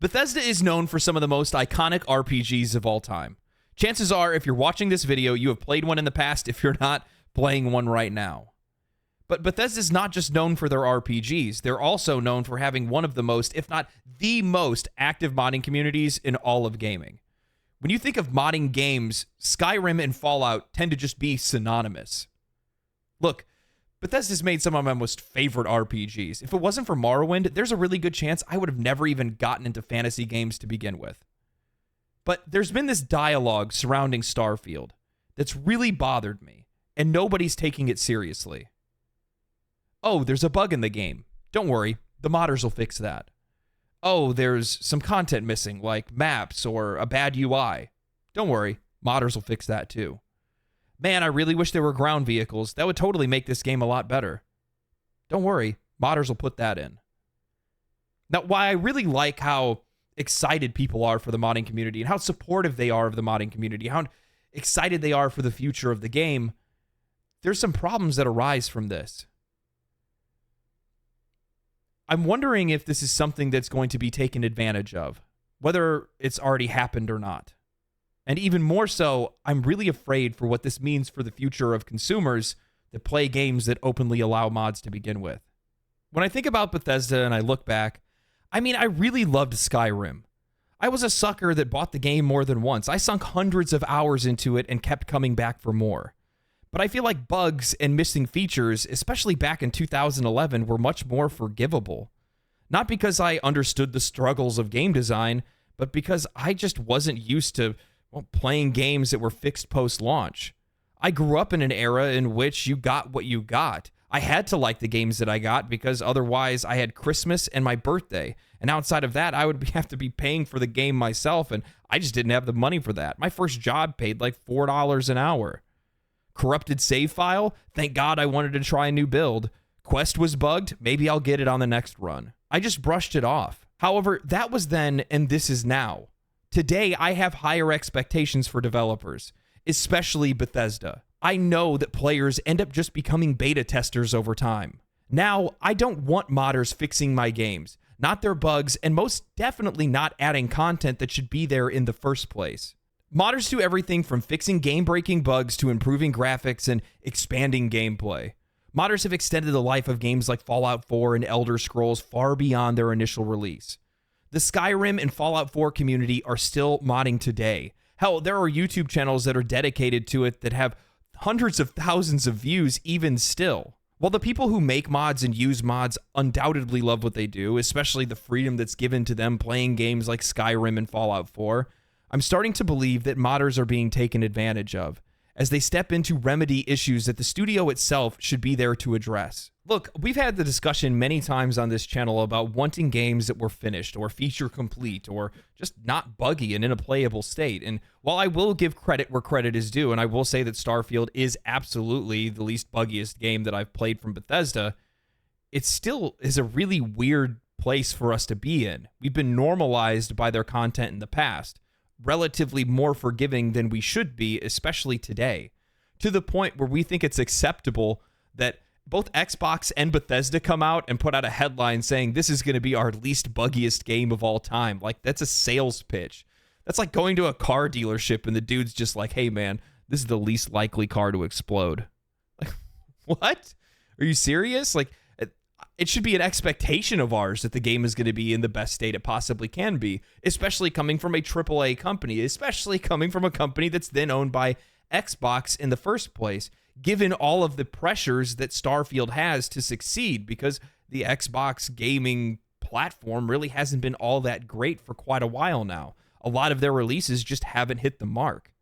Bethesda is known for some of the most iconic RPGs of all time. Chances are, if you're watching this video, you have played one in the past, if you're not playing one right now. But Bethesda's not just known for their RPGs, they're also known for having one of the most, if not the most, active modding communities in all of gaming. When you think of modding games, Skyrim and Fallout tend to just be synonymous. Look, Bethesda's made some of my most favorite RPGs. If it wasn't for Morrowind, there's a really good chance I would have never even gotten into fantasy games to begin with. But there's been this dialogue surrounding Starfield that's really bothered me, and nobody's taking it seriously. Oh, there's a bug in the game. Don't worry, the modders will fix that. Oh, there's some content missing, like maps or a bad UI. Don't worry, modders will fix that too. Man, I really wish there were ground vehicles. That would totally make this game a lot better. Don't worry, modders will put that in. Now, while I really like how excited people are for the modding community and how supportive they are of the modding community, how excited they are for the future of the game, there's some problems that arise from this. I'm wondering if this is something that's going to be taken advantage of, whether it's already happened or not. And even more so, I'm really afraid for what this means for the future of consumers that play games that openly allow mods to begin with. When I think about Bethesda and I look back, I mean, I really loved Skyrim. I was a sucker that bought the game more than once. I sunk hundreds of hours into it and kept coming back for more. But I feel like bugs and missing features, especially back in 2011, were much more forgivable. Not because I understood the struggles of game design, but because I just wasn't used to playing games that were fixed post-launch. I grew up in an era in which you got what you got. I had to like the games that I got because otherwise I had Christmas and my birthday. And outside of that, I would have to be paying for the game myself, and I just didn't have the money for that. My first job paid like $4 an hour. Corrupted save file? Thank God I wanted to try a new build. Quest was bugged? Maybe I'll get it on the next run. I just brushed it off. However, that was then and this is now. Today, I have higher expectations for developers, especially Bethesda. I know that players end up just becoming beta testers over time. Now, I don't want modders fixing my games, not their bugs, and most definitely not adding content that should be there in the first place. Modders do everything from fixing game-breaking bugs to improving graphics and expanding gameplay. Modders have extended the life of games like Fallout 4 and Elder Scrolls far beyond their initial release. The Skyrim and Fallout 4 community are still modding today. Hell, there are YouTube channels that are dedicated to it that have hundreds of thousands of views even still. While the people who make mods and use mods undoubtedly love what they do, especially the freedom that's given to them playing games like Skyrim and Fallout 4, I'm starting to believe that modders are being taken advantage of, as they step in to remedy issues that the studio itself should be there to address. Look, we've had the discussion many times on this channel about wanting games that were finished or feature complete or just not buggy and in a playable state. And while I will give credit where credit is due, and I will say that Starfield is absolutely the least buggiest game that I've played from Bethesda, it still is a really weird place for us to be in. We've been normalized by their content in the past, relatively more forgiving than we should be, especially today, to the point where we think it's acceptable that both Xbox and Bethesda come out and put out a headline saying this is going to be our least buggiest game of all time. Like, that's a sales pitch. That's like going to a car dealership and the dude's just like, hey man, this is the least likely car to explode. Like, what? Are you serious? Like, it should be an expectation of ours that the game is going to be in the best state it possibly can be, especially coming from a AAA company, especially coming from a company that's then owned by Xbox in the first place, given all of the pressures that Starfield has to succeed, because the Xbox gaming platform really hasn't been all that great for quite a while now. A lot of their releases just haven't hit the mark.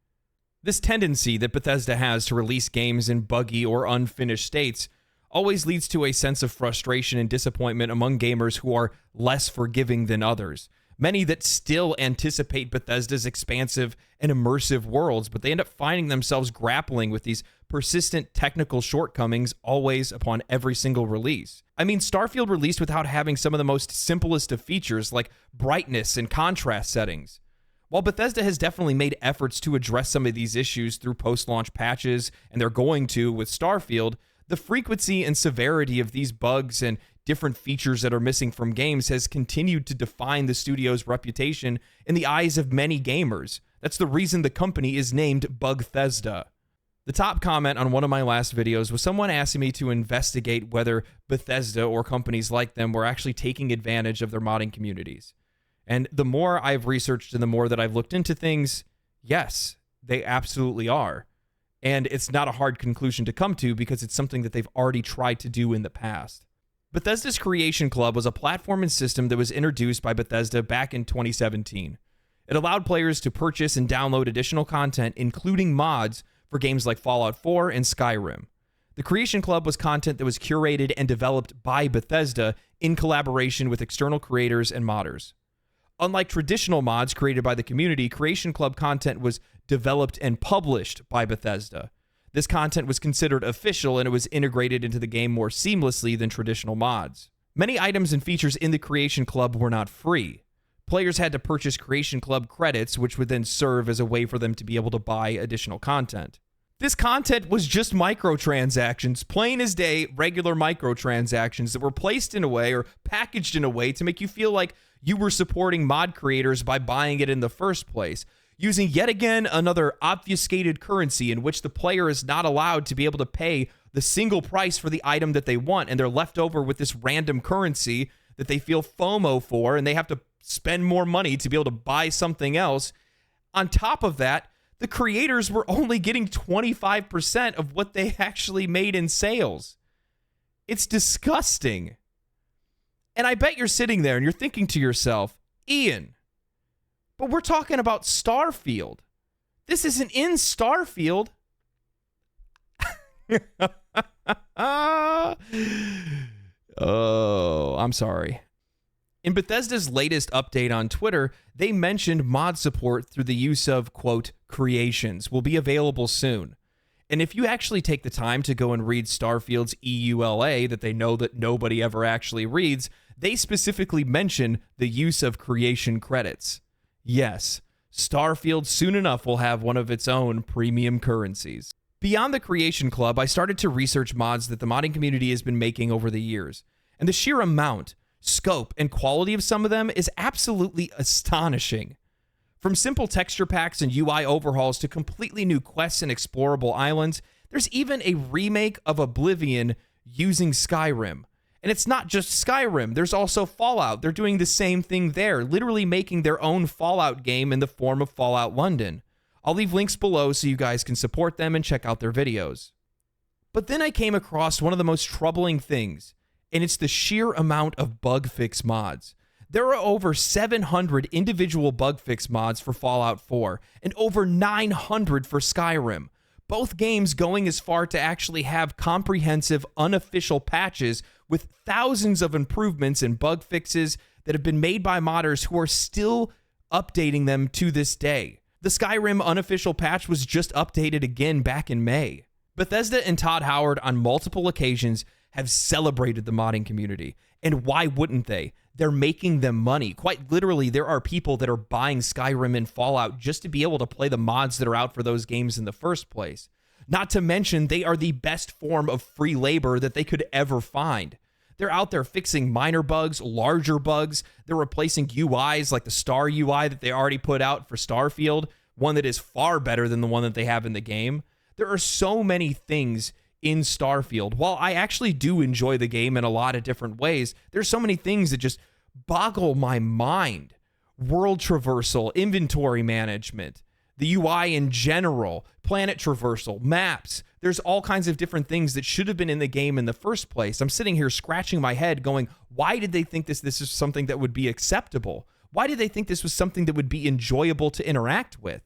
This tendency that Bethesda has to release games in buggy or unfinished states always leads to a sense of frustration and disappointment among gamers who are less forgiving than others. Many that still anticipate Bethesda's expansive and immersive worlds, but they end up finding themselves grappling with these persistent technical shortcomings always upon every single release. I mean, Starfield released without having some of the most simplest of features like brightness and contrast settings. While Bethesda has definitely made efforts to address some of these issues through post-launch patches, and they're going to with Starfield, the frequency and severity of these bugs and different features that are missing from games has continued to define the studio's reputation in the eyes of many gamers. That's the reason the company is named Bethesda. The top comment on one of my last videos was someone asking me to investigate whether Bethesda or companies like them were actually taking advantage of their modding communities. And the more I've researched and the more that I've looked into things, yes, they absolutely are. And it's not a hard conclusion to come to because it's something that they've already tried to do in the past. Bethesda's Creation Club was a platform and system that was introduced by Bethesda back in 2017. It allowed players to purchase and download additional content, including mods, for games like Fallout 4 and Skyrim. The Creation Club was content that was curated and developed by Bethesda in collaboration with external creators and modders. Unlike traditional mods created by the community, Creation Club content was developed and published by Bethesda. This content was considered official and it was integrated into the game more seamlessly than traditional mods. Many items and features in the Creation Club were not free. Players had to purchase Creation Club credits, which would then serve as a way for them to be able to buy additional content. This content was just microtransactions, plain as day, regular microtransactions that were placed in a way or packaged in a way to make you feel like you were supporting mod creators by buying it in the first place, using yet again another obfuscated currency in which the player is not allowed to be able to pay the single price for the item that they want, and they're left over with this random currency that they feel FOMO for, and they have to spend more money to be able to buy something else. On top of that, the creators were only getting 25% of what they actually made in sales. It's disgusting. And I bet you're sitting there and you're thinking to yourself, Ian, but we're talking about Starfield. This isn't in Starfield. Oh, I'm sorry. In Bethesda's latest update on Twitter, they mentioned mod support through the use of, quote, creations will be available soon. And if you actually take the time to go and read Starfield's EULA that they know that nobody ever actually reads, they specifically mention the use of creation credits. Yes, Starfield soon enough will have one of its own premium currencies. Beyond the Creation Club, I started to research mods that the modding community has been making over the years. And the sheer amount, scope, and quality of some of them is absolutely astonishing. From simple texture packs and UI overhauls to completely new quests and explorable islands, there's even a remake of Oblivion using Skyrim. And it's not just Skyrim, there's also Fallout. They're doing the same thing there, literally making their own Fallout game in the form of Fallout London. I'll leave links below so you guys can support them and check out their videos. But then I came across one of the most troubling things, and it's the sheer amount of bug fix mods. There are over 700 individual bug fix mods for Fallout 4 and over 900 for Skyrim, both games going as far to actually have comprehensive unofficial patches with thousands of improvements and bug fixes that have been made by modders who are still updating them to this day. The Skyrim unofficial patch was just updated again back in May. Bethesda and Todd Howard on multiple occasions have celebrated the modding community. And why wouldn't they? They're making them money. Quite literally, there are people that are buying Skyrim and Fallout just to be able to play the mods that are out for those games in the first place. Not to mention, they are the best form of free labor that they could ever find. They're out there fixing minor bugs, larger bugs. They're replacing UIs like the Star UI that they already put out for Starfield, one that is far better than the one that they have in the game. There are so many things in Starfield. While I actually do enjoy the game in a lot of different ways, there's so many things that just boggle my mind. World traversal, inventory management, the UI in general, planet traversal, maps. There's all kinds of different things that should have been in the game in the first place. I'm sitting here scratching my head going, why did they think this is something that would be acceptable? Why did they think this was something that would be enjoyable to interact with?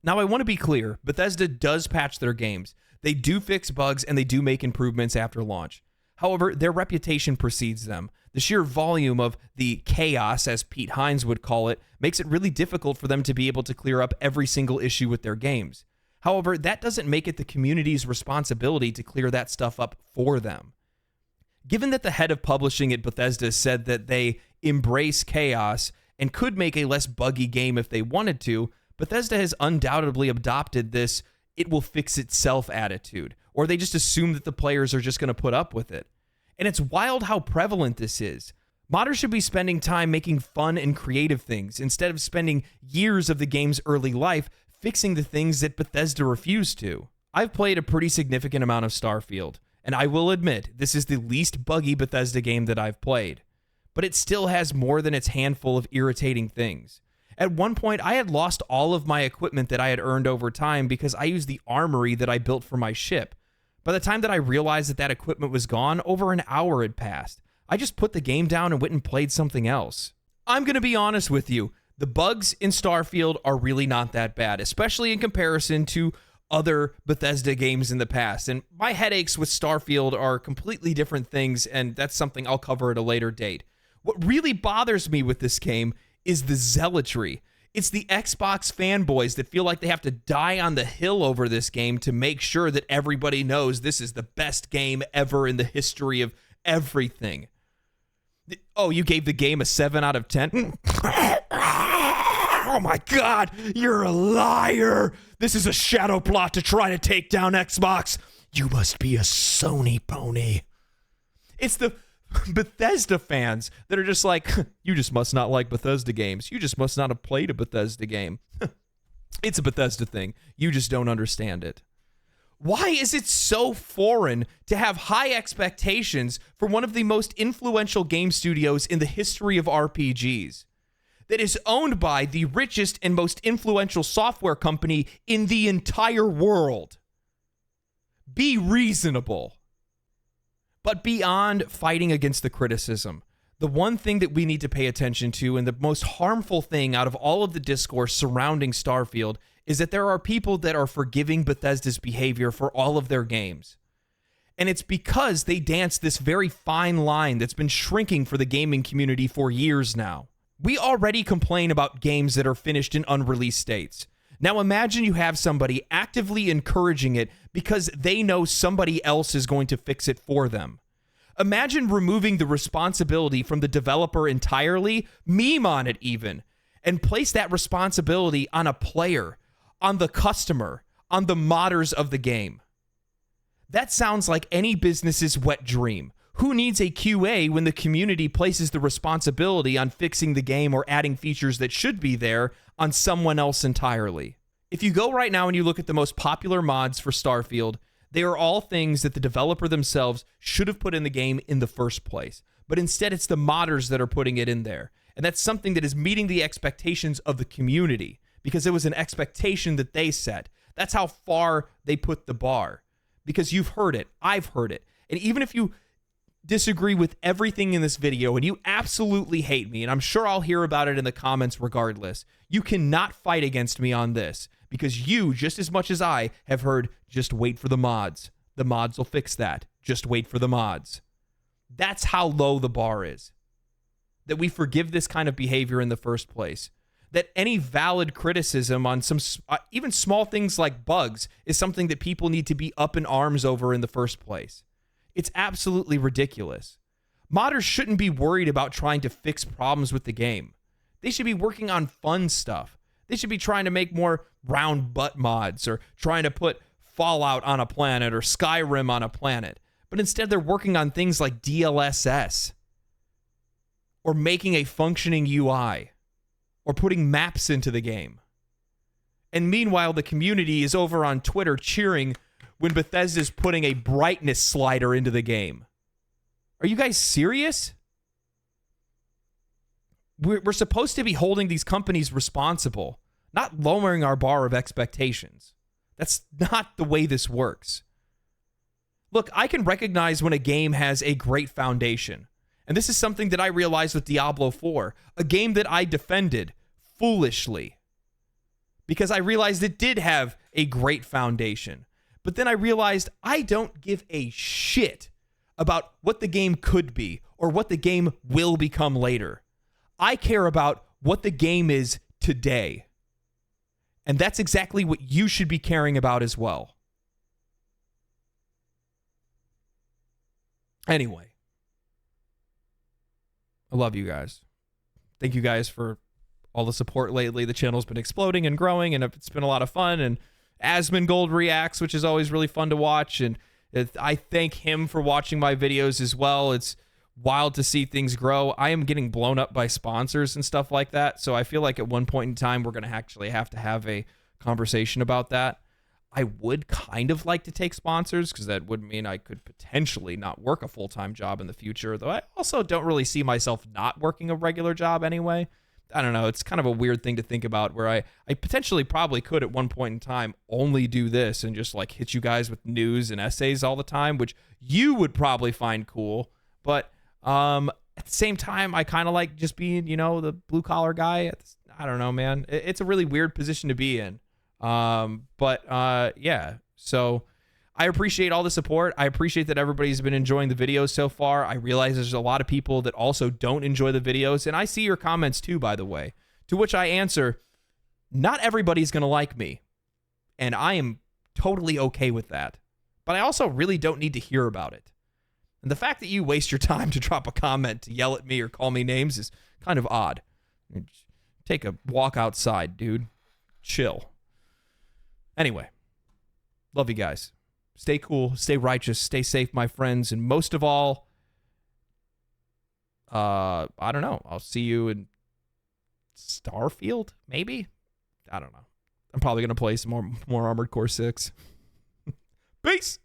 Now, I want to be clear. Bethesda does patch their games. They do fix bugs and they do make improvements after launch. However, their reputation precedes them. The sheer volume of the chaos, as Pete Hines would call it, makes it really difficult for them to be able to clear up every single issue with their games. However, that doesn't make it the community's responsibility to clear that stuff up for them. Given that the head of publishing at Bethesda said that they embrace chaos and could make a less buggy game if they wanted to, Bethesda has undoubtedly adopted this "it will fix itself" attitude, or they just assume that the players are just going to put up with it. And it's wild how prevalent this is. Modders should be spending time making fun and creative things instead of spending years of the game's early life fixing the things that Bethesda refused to. I've played a pretty significant amount of Starfield, and I will admit this is the least buggy Bethesda game that I've played, but it still has more than its handful of irritating things. At one point, I had lost all of my equipment that I had earned over time because I used the armory that I built for my ship. By the time that I realized that that equipment was gone, over an hour had passed. I just put the game down and went and played something else. I'm going to be honest with you. The bugs in Starfield are really not that bad, especially in comparison to other Bethesda games in the past. And my headaches with Starfield are completely different things, and that's something I'll cover at a later date. What really bothers me with this game is the zealotry. It's the Xbox fanboys that feel like they have to die on the hill over this game to make sure that everybody knows this is the best game ever in the history of everything. Oh, you gave the game a 7 out of 10? Oh my God, you're a liar. This is a shadow plot to try to take down Xbox. You must be a Sony pony. It's the Bethesda fans that are just like, you just must not like Bethesda games. You just must not have played a Bethesda game. It's a Bethesda thing. You just don't understand it. Why is it so foreign to have high expectations for one of the most influential game studios in the history of RPGs that is owned by the richest and most influential software company in the entire world? Be reasonable. But beyond fighting against the criticism, the one thing that we need to pay attention to, and the most harmful thing out of all of the discourse surrounding Starfield, is that there are people that are forgiving Bethesda's behavior for all of their games. And it's because they dance this very fine line that's been shrinking for the gaming community for years now. We already complain about games that are finished in unreleased states. Now imagine you have somebody actively encouraging it because they know somebody else is going to fix it for them. Imagine removing the responsibility from the developer entirely, meme on it even, and place that responsibility on a player, on the customer, on the modders of the game. That sounds like any business's wet dream. Who needs a QA when the community places the responsibility on fixing the game or adding features that should be there on someone else entirely? If you go right now and you look at the most popular mods for Starfield, they are all things that the developer themselves should have put in the game in the first place. But instead, it's the modders that are putting it in there. And that's something that is meeting the expectations of the community because it was an expectation that they set. That's how far they put the bar. Because you've heard it. I've heard it. And even if you disagree with everything in this video and you absolutely hate me, and I'm sure I'll hear about it in the comments regardless, you cannot fight against me on this because you, just as much as I, have heard, just wait for the mods. The mods will fix that. Just wait for the mods. That's how low the bar is. That we forgive this kind of behavior in the first place. That any valid criticism on some, even small things like bugs, is something that people need to be up in arms over in the first place. It's absolutely ridiculous. Modders shouldn't be worried about trying to fix problems with the game. They should be working on fun stuff. They should be trying to make more round butt mods or trying to put Fallout on a planet or Skyrim on a planet. But instead they're working on things like DLSS or making a functioning UI or putting maps into the game. And meanwhile, the community is over on Twitter cheering when Bethesda's putting a brightness slider into the game. Are you guys serious? We're supposed to be holding these companies responsible, not lowering our bar of expectations. That's not the way this works. Look, I can recognize when a game has a great foundation. And this is something that I realized with Diablo 4, a game that I defended foolishly because I realized it did have a great foundation. But then I realized I don't give a shit about what the game could be or what the game will become later. I care about what the game is today. And that's exactly what you should be caring about as well. Anyway, I love you guys. Thank you guys for all the support lately. The channel's been exploding and growing, and it's been a lot of fun. And Asmongold reacts, which is always really fun to watch. And I thank him for watching my videos as well. It's wild to see things grow. I am getting blown up by sponsors and stuff like that. So I feel like at one point in time, we're going to actually have to have a conversation about that. I would kind of like to take sponsors because that would mean I could potentially not work a full-time job in the future, though I also don't really see myself not working a regular job anyway. I don't know. It's kind of a weird thing to think about where I potentially probably could at one point in time only do this and just like hit you guys with news and essays all the time, which you would probably find cool. But at the same time, I kind of like just being, you know, the blue collar guy. I don't know, man. It's a really weird position to be in. Yeah. So I appreciate all the support. I appreciate that everybody's been enjoying the videos so far. I realize there's a lot of people that also don't enjoy the videos, and I see your comments too, by the way, to which I answer, not everybody's going to like me, and I am totally okay with that, but I also really don't need to hear about it. And the fact that you waste your time to drop a comment to yell at me or call me names is kind of odd. Take a walk outside, dude. Chill. Anyway, love you guys. Stay cool, stay righteous, stay safe, my friends, and most of all, I don't know. I'll see you in Starfield, maybe? I don't know. I'm probably going to play some more Armored Core 6. Peace!